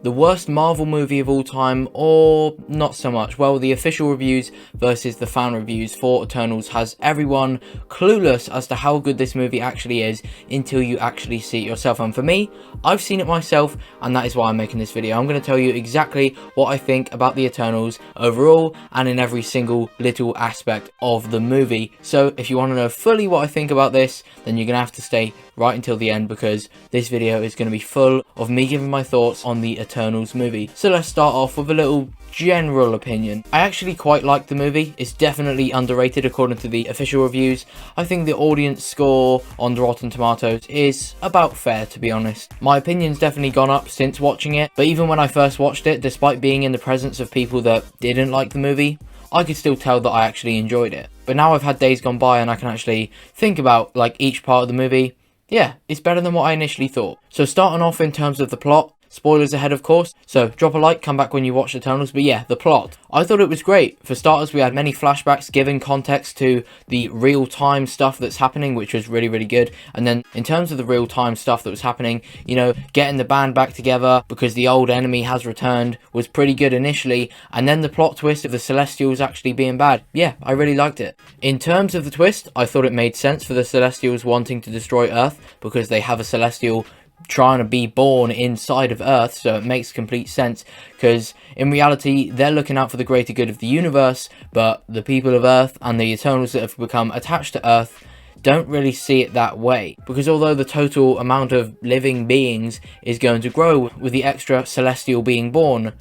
The worst Marvel movie of all time, or not so much? Well, the official reviews versus the fan reviews for Eternals has everyone clueless as to how good this movie actually is until you actually see it yourself. And for me, I've seen it myself, and that is why I'm making this video. I'm going to tell you exactly what I think about the Eternals overall and in every single little aspect of the movie. So if you want to know fully what I think about this, then you're going to have to stay right until the end, because this video is going to be full of me giving my thoughts on the Eternals movie. So let's start off with a little general opinion. I actually quite like the movie. It's definitely underrated according to the official reviews. I think the audience score on the Rotten Tomatoes is about fair, to be honest. My opinion's definitely gone up since watching it, but even when I first watched it, despite being in the presence of people that didn't like the movie, I could still tell that I actually enjoyed it. But now I've had days gone by and I can actually think about like each part of the movie. Yeah, it's better than what I initially thought. So starting off in terms of the plot, spoilers ahead of course, so drop a like, come back when you watch Eternals. But yeah, the plot, I thought it was great. For starters, we had many flashbacks giving context to the real-time stuff that's happening, which was really, really good. And then in terms of the real-time stuff that was happening, you know, getting the band back together because the old enemy has returned was pretty good initially. And then the plot twist of the Celestials actually being bad, yeah, I really liked it. In terms of the twist, I thought it made sense for the Celestials wanting to destroy Earth because they have a Celestial trying to be born inside of Earth, so it makes complete sense, because in reality they're looking out for the greater good of the universe, but the people of Earth and the Eternals that have become attached to Earth don't really see it that way, because although the total amount of living beings is going to grow with the extra Celestial being born,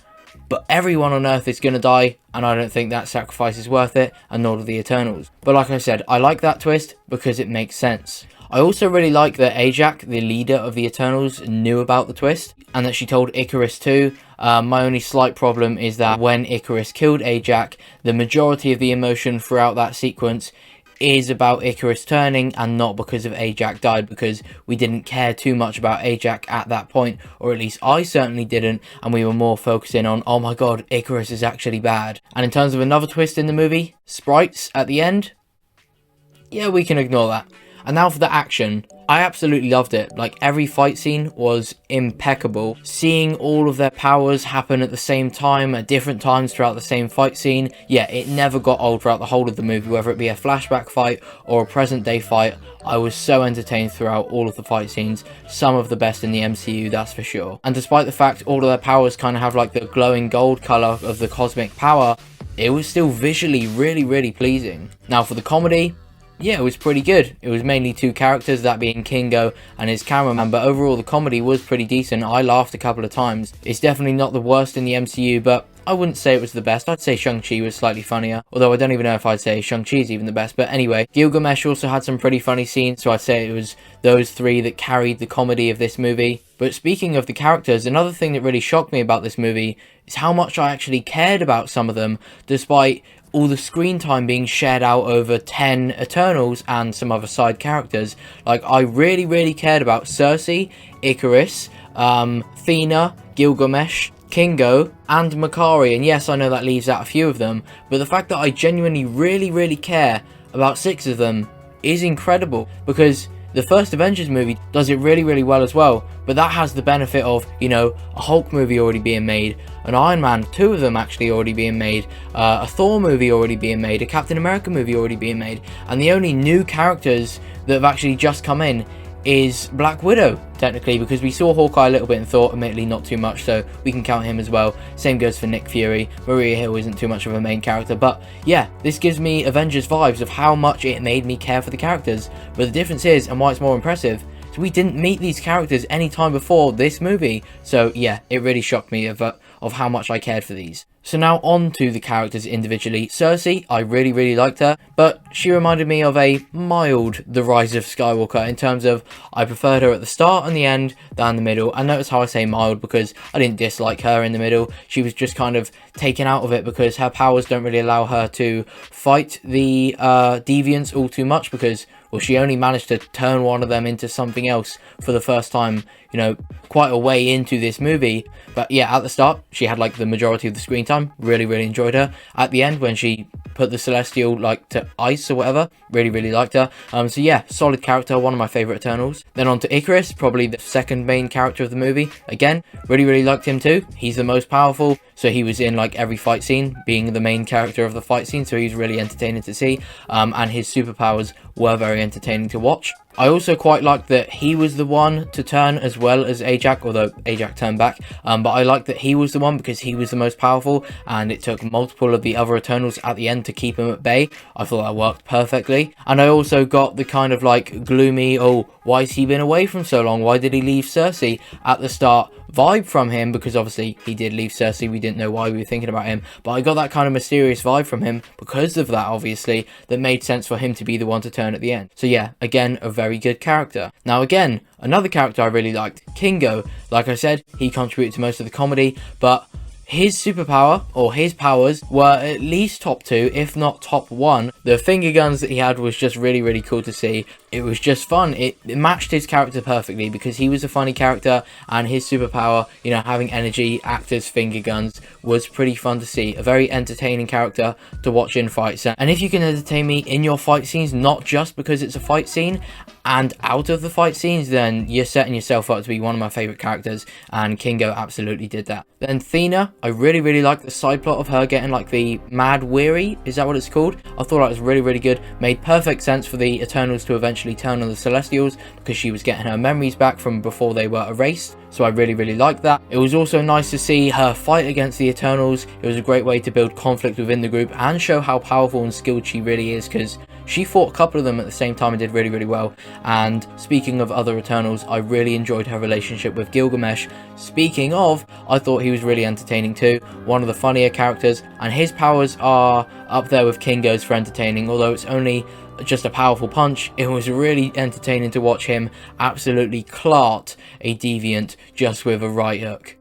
but everyone on Earth is going to die, and I don't think that sacrifice is worth it, and nor do the Eternals. But like I said, I like that twist because it makes sense. I also really like that Ajak, the leader of the Eternals, knew about the twist, and that she told Ikaris too. My only slight problem is that when Ikaris killed Ajak, the majority of the emotion throughout that sequence is about Ikaris turning, and not because of Ajak died, because we didn't care too much about Ajak at that point, or at least I certainly didn't, and we were more focusing on, oh my god, Ikaris is actually bad. And in terms of another twist in the movie, sprites at the end, yeah, we can ignore that. And now for the action. I absolutely loved it. Like, every fight scene was impeccable. Seeing all of their powers happen at the same time, at different times throughout the same fight scene, yeah, it never got old throughout the whole of the movie, whether it be a flashback fight or a present day fight. I was so entertained throughout all of the fight scenes. Some of the best in the MCU, that's for sure. And despite the fact all of their powers kind of have like the glowing gold colour of the cosmic power, it was still visually really, really pleasing. Now for the comedy, yeah, it was pretty good. It was mainly two characters, that being Kingo and his cameraman, but overall the comedy was pretty decent. I laughed a couple of times. It's definitely not the worst in the MCU, but I wouldn't say it was the best. I'd say Shang-Chi was slightly funnier, although I don't even know if I'd say Shang-Chi's even the best. But anyway, Gilgamesh also had some pretty funny scenes, so I'd say it was those three that carried the comedy of this movie. But speaking of the characters, another thing that really shocked me about this movie is how much I actually cared about some of them, despite all the screen time being shared out over 10 Eternals and some other side characters. Like, I really, really cared about Sersi, Ikaris, Phena, Gilgamesh, Kingo, and Makkari. And yes, I know that leaves out a few of them, but the fact that I genuinely really, really care about 6 of them is incredible, because the first Avengers movie does it really, really well as well, but that has the benefit of, you know, a Hulk movie already being made, an Iron Man, 2 of them actually already being made, a Thor movie already being made, a Captain America movie already being made, and the only new characters that have actually just come in is Black Widow, technically, because we saw Hawkeye a little bit in Thor, admittedly not too much, so we can count him as well. Same goes for Nick Fury. Maria Hill isn't too much of a main character, but yeah, this gives me Avengers vibes of how much it made me care for the characters. But the difference is, and why it's more impressive, is we didn't meet these characters any time before this movie, so yeah, it really shocked me of how much I cared for these. So now on to the characters individually. Sersi, I really, really liked her, but she reminded me of a mild The Rise of Skywalker in terms of I preferred her at the start and the end than the middle. And notice how I say mild, because I didn't dislike her in the middle. She was just kind of taken out of it because her powers don't really allow her to fight the Deviants all too much, because well, she only managed to turn one of them into something else for the first time, you know, quite a way into this movie. But yeah, at the start, she had like the majority of the screen time. Really enjoyed her. At the end, when she put the Celestial like to ice or whatever, really liked her. So yeah, solid character, one of my favorite Eternals. Then on to Ikaris, probably the second main character of the movie. Again, really liked him too. He's the most powerful, so he was in like every fight scene, being the main character of the fight scene, so he's really entertaining to see. And his superpowers were very entertaining to watch. I also quite liked that he was the one to turn as well as Ajak, although Ajak turned back. But I liked that he was the one because he was the most powerful, and it took multiple of the other Eternals at the end to keep him at bay. I thought that worked perfectly. And I also got the kind of like gloomy, oh, why has he been away from so long? Why did he leave Sersi at the start vibe from him? Because obviously he did leave Sersi. We didn't know why we were thinking about him. But I got that kind of mysterious vibe from him because of that, obviously, that made sense for him to be the one to turn at the end. So yeah, again, a very good character. Now again, another character I really liked, Kingo. Like I said, he contributed to most of the comedy, but his superpower, or his powers, were at least top 2, if not top 1. The finger guns that he had was just really cool to see. It was just fun. It matched his character perfectly because he was a funny character, and his superpower, you know, having energy act as finger guns, was pretty fun to see. A very entertaining character to watch in fights. And if you can entertain me in your fight scenes, not just because it's a fight scene, and out of the fight scenes, then you're setting yourself up to be one of my favorite characters, and Kingo absolutely did that. Then Phena, I really liked the side plot of her getting like the mad weary, is that what it's called? I thought that was really good. Made perfect sense for the Eternals to eventually turn on the Celestials because she was getting her memories back from before they were erased. So I really liked that. It was also nice to see her fight against the Eternals. It was a great way to build conflict within the group and show how powerful and skilled she really is, because she fought a couple of them at the same time and did really well. And speaking of other Eternals, I really enjoyed her relationship with Gilgamesh. Speaking of, I thought he was really entertaining too, one of the funnier characters, and his powers are up there with Kingo's for entertaining. Although it's only just a powerful punch, it was really entertaining to watch him absolutely clart a Deviant just with a right hook.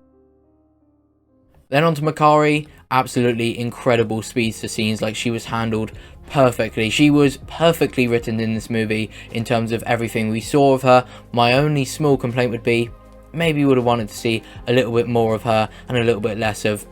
Then on to Makkari, absolutely incredible speeds to scenes, like she was handled perfectly. She was perfectly written in this movie in terms of everything we saw of her. My only small complaint would be, maybe would have wanted to see a little bit more of her and a little bit less of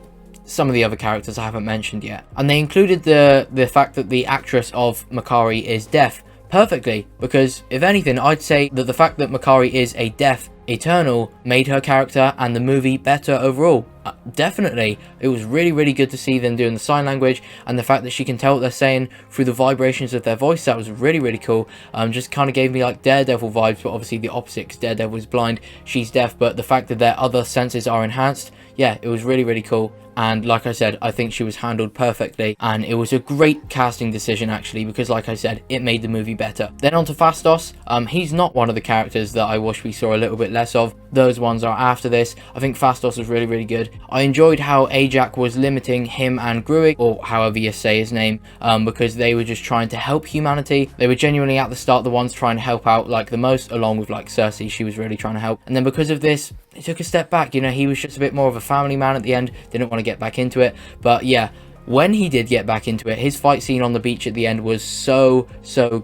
some of the other characters I haven't mentioned yet. And they included the fact that the actress of Makkari is deaf perfectly, because if anything, I'd say that the fact that Makkari is a deaf Eternal made her character and the movie better overall. Definitely, it was really good to see them doing the sign language, and the fact that she can tell what they're saying through the vibrations of their voice. That was really cool. Just kind of gave me like Daredevil vibes, but obviously the opposite, because Daredevil is blind, she's deaf, but the fact that their other senses are enhanced, yeah, it was really cool. And like I said, I think she was handled perfectly, and it was a great casting decision actually, because like I said, it made the movie better. Then on to Phastos. He's not one of the characters that I wish we saw a little bit less of. Those ones are after this. I think Phastos was really good. I enjoyed how Ajak was limiting him and Druig, or however you say his name, because they were just trying to help humanity. They were genuinely at the start the ones trying to help out like the most, along with like Sersi. She was really trying to help, and then because of this, he took a step back. You know, he was just a bit more of a family man at the end, didn't want to get back into it. But yeah, when he did get back into it, his fight scene on the beach at the end was so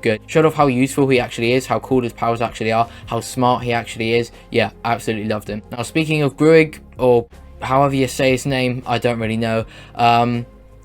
good. Showed off how useful he actually is, how cool his powers actually are, how smart he actually is. Yeah, absolutely loved him. Now speaking of Druig, or however you say his name, I don't really know,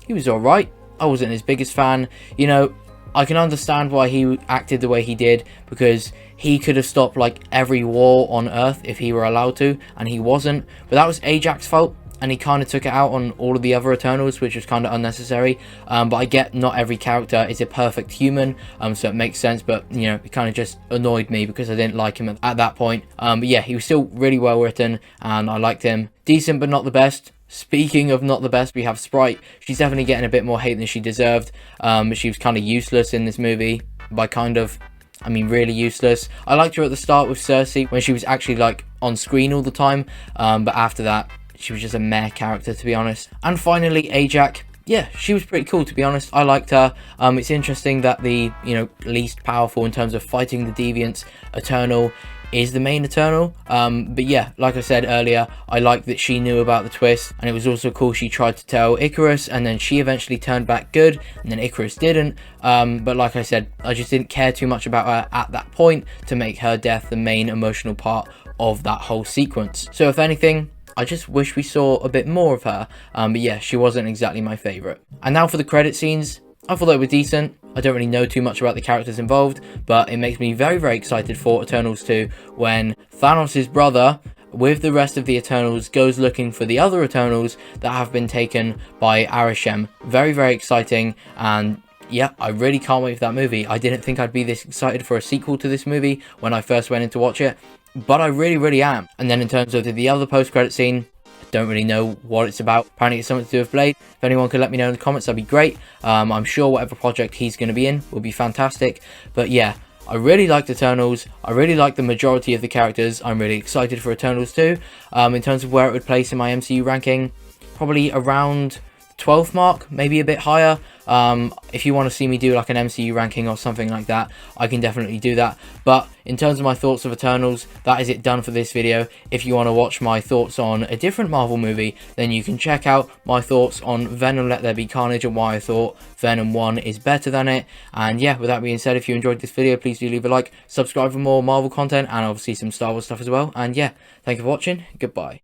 he was alright. I wasn't his biggest fan. You know, I can understand why he acted the way he did, because he could have stopped like every war on Earth if he were allowed to, and he wasn't. But that was Ajak's fault, and he kind of took it out on all of the other Eternals, which was kind of unnecessary. But I get not every character is a perfect human, so it makes sense. But you know, it kind of just annoyed me because I didn't like him at that point. But yeah, he was still really well written, and I liked him. Decent, but not the best. Speaking of not the best, we have Sprite. She's definitely getting a bit more hate than she deserved. She was kind of useless in this movie. By kind of, I mean really useless. I liked her at the start with Sersi, when she was actually like on screen all the time. But after that, she was just a meh character, to be honest. And finally, Ajak. Yeah, she was pretty cool, to be honest. I liked her. It's interesting that the, you know, least powerful in terms of fighting the Deviants Eternal is the main Eternal. But yeah, like I said earlier, I like that she knew about the twist, and it was also cool she tried to tell Ikaris, and then she eventually turned back good, and then Ikaris didn't. But like I said, I just didn't care too much about her at that point to make her death the main emotional part of that whole sequence. So if anything, I just wish we saw a bit more of her. But yeah, she wasn't exactly my favourite. And now for the credit scenes. I thought they were decent. I don't really know too much about the characters involved, but it makes me very, very excited for Eternals 2 when Thanos' brother, with the rest of the Eternals, goes looking for the other Eternals that have been taken by Arishem. Very, very exciting, and yeah, I really can't wait for that movie. I didn't think I'd be this excited for a sequel to this movie when I first went in to watch it, but I really, really am. And then in terms of the other post-credit scene, don't really know what it's about. Apparently it's something to do with Blade. If anyone could let me know in the comments, that'd be great. I'm sure whatever project he's going to be in will be fantastic. But yeah, I really liked Eternals. I really like the majority of the characters. I'm really excited for Eternals 2. In terms of where it would place in my MCU ranking, probably around 12th mark, maybe a bit higher. If you want to see me do like an MCU ranking or something like that, I can definitely do that. But in terms of my thoughts of Eternals, that is it done for this video. If you want to watch my thoughts on a different Marvel movie, then you can check out my thoughts on Venom Let There Be Carnage and why I thought Venom 1 is better than it. And yeah, with that being said, if you enjoyed this video, please do leave a like, subscribe for more Marvel content, and obviously some Star Wars stuff as well. And yeah, thank you for watching. Goodbye.